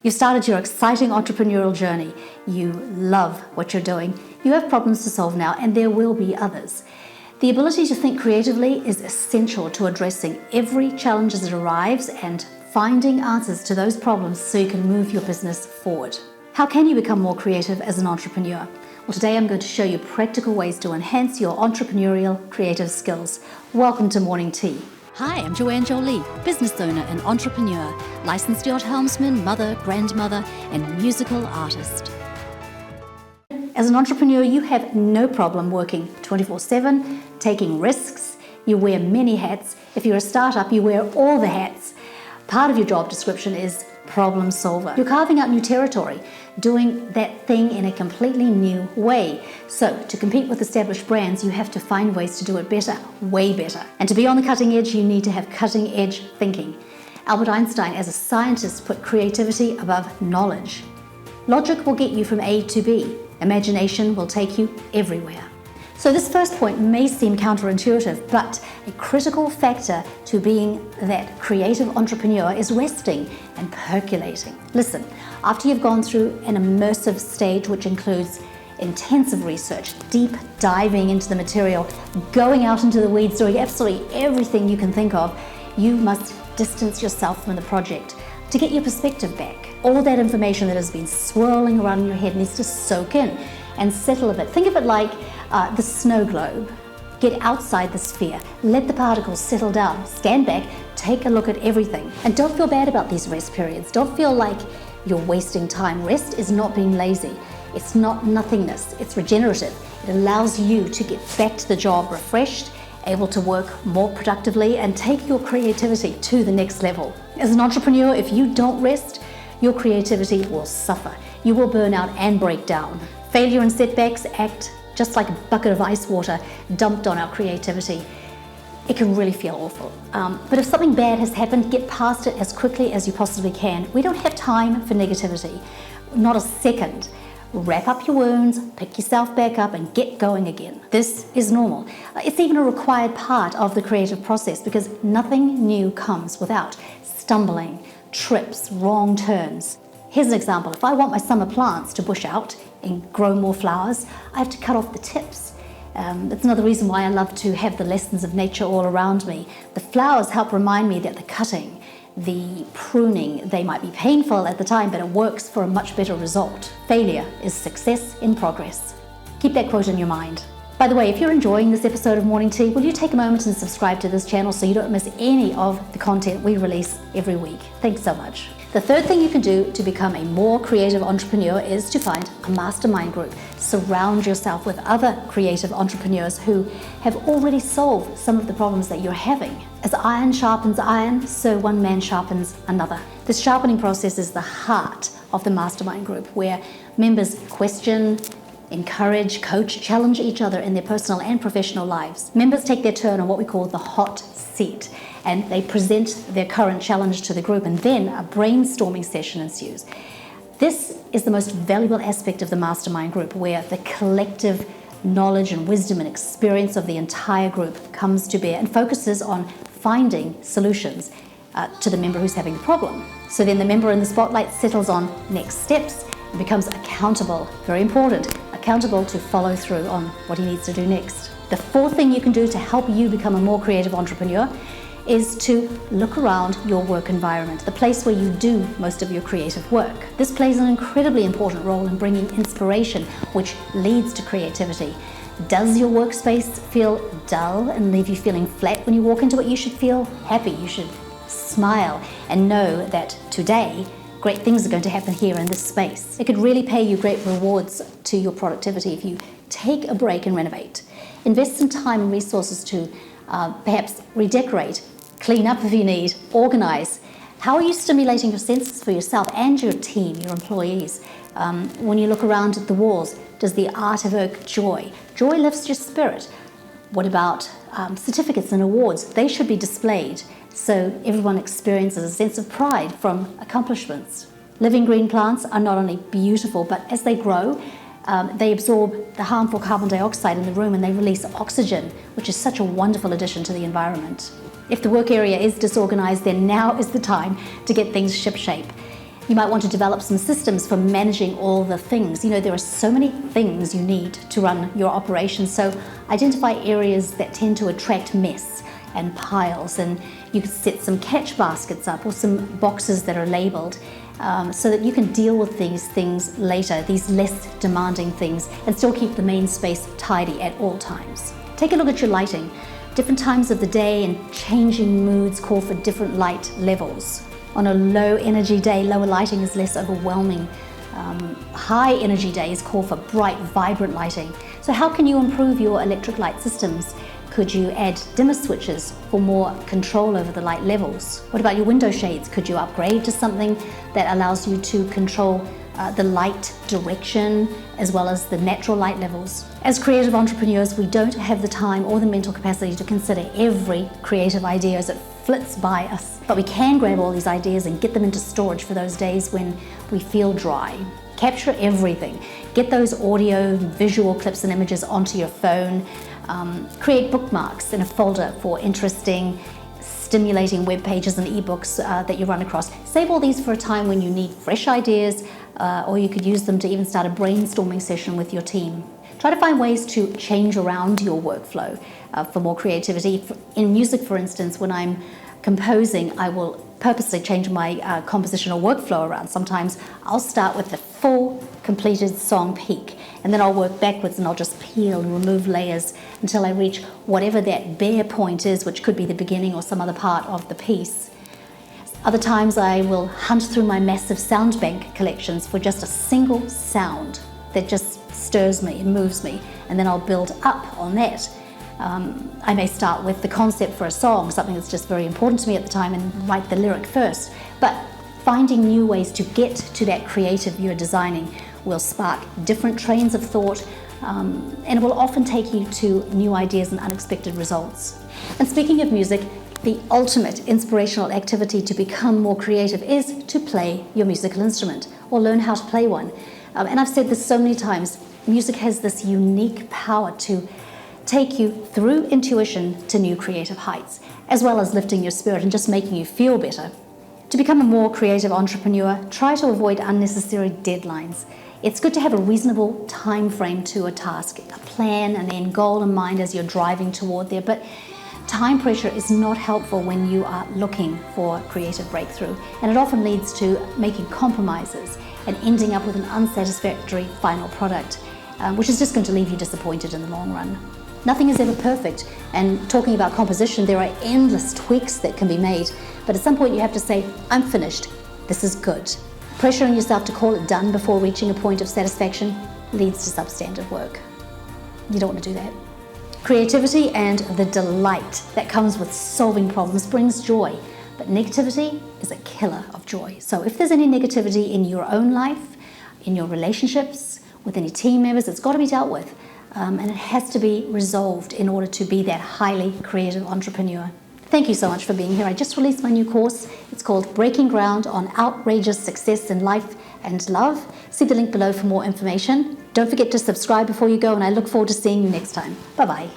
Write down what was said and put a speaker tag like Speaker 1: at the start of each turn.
Speaker 1: You started your exciting entrepreneurial journey. You love what you're doing. You have problems to solve now, and there will be others. The ability to think creatively is essential to addressing every challenge as it arrives and finding answers to those problems so you can move your business forward. How can you become more creative as an entrepreneur? Well, today I'm going to show you practical ways to enhance your entrepreneurial creative skills. Welcome to Morning Tea.
Speaker 2: Hi, I'm Joanne, business owner and entrepreneur, licensed yacht helmsman, mother, grandmother, and musical artist.
Speaker 1: As an entrepreneur, you have no problem working 24/7, taking risks. You wear many hats. If you're a startup, you wear all the hats. Part of your job description is problem solver. You're carving out new territory, doing that thing in a completely new way. So to compete with established brands, you have to find ways to do it better, way better. And to be on the cutting edge, you need to have cutting edge thinking. Albert Einstein, as a scientist, put creativity above knowledge. Logic will get you from A to B. Imagination will take you everywhere. So this first point may seem counterintuitive, but a critical factor to being that creative entrepreneur is resting and percolating. Listen, after you've gone through an immersive stage, which includes intensive research, deep diving into the material, going out into the weeds, doing absolutely everything you can think of, you must distance yourself from the project to get your perspective back. All that information that has been swirling around in your head needs to soak in and settle a bit. Think of it like the snow globe. Get outside the sphere, let the particles settle down, stand back, take a look at everything. And don't feel bad about these rest periods. Don't feel like you're wasting time. Rest is not being lazy. It's not nothingness, it's regenerative. It allows you to get back to the job refreshed, able to work more productively and take your creativity to the next level. As an entrepreneur, if you don't rest, your creativity will suffer. You will burn out and break down. Failure and setbacks act just like a bucket of ice water dumped on our creativity. It can really feel awful. But if something bad has happened, get past it as quickly as you possibly can. We don't have time for negativity, not a second. Wrap up your wounds, pick yourself back up and get going again. This is normal. It's even a required part of the creative process because nothing new comes without stumbling, trips, wrong turns. Here's an example. If I want my summer plants to bush out and grow more flowers, I have to cut off the tips. That's another reason why I love to have the lessons of nature all around me. The flowers help remind me that the cutting, the pruning, they might be painful at the time, but it works for a much better result. Failure is success in progress. Keep that quote in your mind. By the way, if you're enjoying this episode of Morning Tea, will you take a moment and subscribe to this channel so you don't miss any of the content we release every week? Thanks so much. The third thing you can do to become a more creative entrepreneur is to find a mastermind group. Surround yourself with other creative entrepreneurs who have already solved some of the problems that you're having. As iron sharpens iron, so one man sharpens another. This sharpening process is the heart of the mastermind group, where members question, encourage, coach, challenge each other in their personal and professional lives. Members take their turn on what we call the hot seat, and they present their current challenge to the group, and then a brainstorming session ensues. This is the most valuable aspect of the mastermind group, where the collective knowledge and wisdom and experience of the entire group comes to bear and focuses on finding solutions to the member who's having the problem. So then the member in the spotlight settles on next steps and becomes accountable, very important, accountable to follow through on what he needs to do next. The fourth thing you can do to help you become a more creative entrepreneur is to look around your work environment, the place where you do most of your creative work. This plays an incredibly important role in bringing inspiration, which leads to creativity. Does your workspace feel dull and leave you feeling flat when you walk into it? You should feel happy. You should smile and know that today, great things are going to happen here in this space. It could really pay you great rewards to your productivity if you take a break and renovate. Invest some time and resources to perhaps redecorate, clean up if you need, organize. How are you stimulating your senses for yourself and your team, your employees? When you look around at the walls, does the art evoke joy? Joy lifts your spirit. What about certificates and awards? They should be displayed so everyone experiences a sense of pride from accomplishments. Living green plants are not only beautiful, but as they grow, they absorb the harmful carbon dioxide in the room and they release oxygen, which is such a wonderful addition to the environment. If the work area is disorganized, then now is the time to get things shipshape. You might want to develop some systems for managing all the things. You know, there are so many things you need to run your operation, so identify areas that tend to attract mess and piles, and you could set some catch baskets up or some boxes that are labeled so that you can deal with these things later, these less demanding things, and still keep the main space tidy at all times. Take a look at your lighting. Different times of the day and changing moods call for different light levels. On a low energy day, lower lighting is less overwhelming. High energy days call for bright, vibrant lighting. So how can you improve your electric light systems? Could you add dimmer switches for more control over the light levels? What about your window shades? Could you upgrade to something that allows you to control the light direction as well as the natural light levels? As creative entrepreneurs, we don't have the time or the mental capacity to consider every creative idea as it flits by us. But we can grab all these ideas and get them into storage for those days when we feel dry. Capture everything. Get those audio, visual clips and images onto your phone. Create bookmarks in a folder for interesting, stimulating web pages and ebooks that you run across. Save all these for a time when you need fresh ideas, or you could use them to even start a brainstorming session with your team. Try to find ways to change around your workflow for more creativity. In music, for instance, when I'm composing, I will purposely change my compositional workflow around. Sometimes I'll start with the full completed song peak, and then I'll work backwards and I'll just peel and remove layers until I reach whatever that bare point is, which could be the beginning or some other part of the piece. Other times I will hunt through my massive sound bank collections for just a single sound that just stirs me and moves me, and then I'll build up on that. I may start with the concept for a song, something that's just very important to me at the time, and write the lyric first. But finding new ways to get to that creative you're designing will spark different trains of thought, and it will often take you to new ideas and unexpected results. And speaking of music, the ultimate inspirational activity to become more creative is to play your musical instrument or learn how to play one. And I've said this so many times, music has this unique power to take you through intuition to new creative heights, as well as lifting your spirit and just making you feel better. To become a more creative entrepreneur, try to avoid unnecessary deadlines. It's good to have a reasonable time frame to a task, a plan, an end goal in mind as you're driving toward there, but time pressure is not helpful when you are looking for creative breakthrough, and it often leads to making compromises and ending up with an unsatisfactory final product, which is just going to leave you disappointed in the long run. Nothing is ever perfect, and talking about composition, there are endless tweaks that can be made, but at some point you have to say, I'm finished, this is good. Pressuring yourself to call it done before reaching a point of satisfaction leads to substandard work. You don't want to do that. Creativity and the delight that comes with solving problems brings joy, but negativity is a killer of joy. So if there's any negativity in your own life, in your relationships, with any team members, it's got to be dealt with. And it has to be resolved in order to be that highly creative entrepreneur. Thank you so much for being here. I just released my new course. It's called Breaking Ground on Outrageous Success in Life and Love. See the link below for more information. Don't forget to subscribe before you go, and I look forward to seeing you next time. Bye-bye.